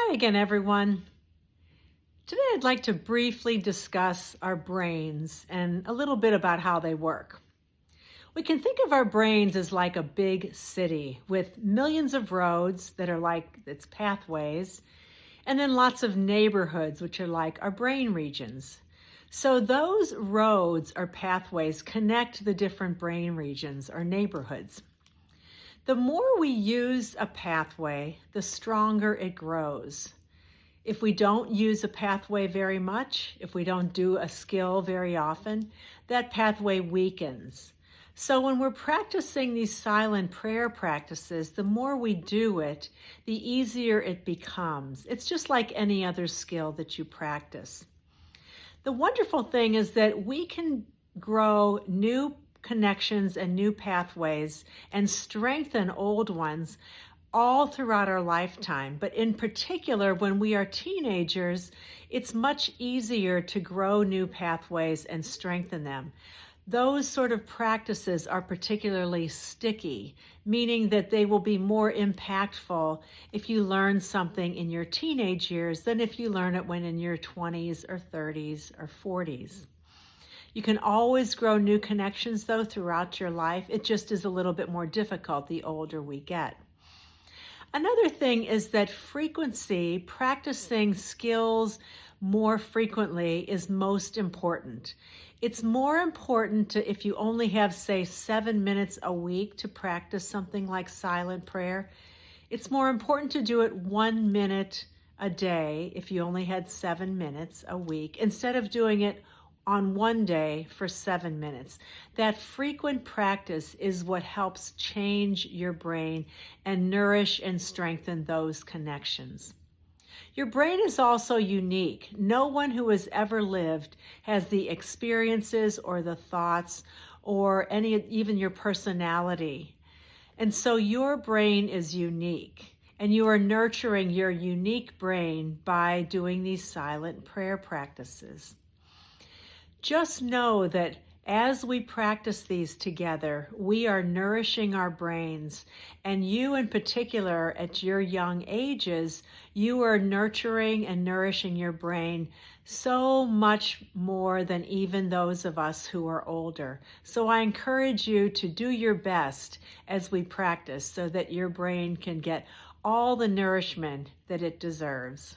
Hi again, everyone. Today I'd like to briefly discuss our brains and a little bit about how they work. We can think of our brains as like a big city with millions of roads that are like its pathways, and then lots of neighborhoods, which are like our brain regions. So those roads or pathways connect the different brain regions or neighborhoods. The more we use a pathway, the stronger it grows. If we don't use a pathway very much, if we don't do a skill very often, that pathway weakens. So when we're practicing these silent prayer practices, the more we do it, the easier it becomes. It's just like any other skill that you practice. The wonderful thing is that we can grow new connections and new pathways and strengthen old ones all throughout our lifetime. But in particular, when we are teenagers, it's much easier to grow new pathways and strengthen them. Those sort of practices are particularly sticky, meaning that they will be more impactful if you learn something in your teenage years than if you learn it when in your 20s or 30s or 40s. You can always grow new connections, though, throughout your life. It just is a little bit more difficult the older we get. Another thing is that frequency, practicing skills more frequently is most important. It's more important to, if you only have, say, 7 minutes a week to practice something like silent prayer, it's more important to do it 1 minute a day if you only had 7 minutes a week, instead of doing it on one day for 7 minutes. That frequent practice is what helps change your brain and nourish and strengthen those connections. Your brain is also unique. No one who has ever lived has the experiences or the thoughts or even your personality. And so your brain is unique, and you are nurturing your unique brain by doing these silent prayer practices. Just know that as we practice these together, we are nourishing our brains, and you in particular at your young ages, you are nurturing and nourishing your brain so much more than even those of us who are older. So I encourage you to do your best as we practice so that your brain can get all the nourishment that it deserves.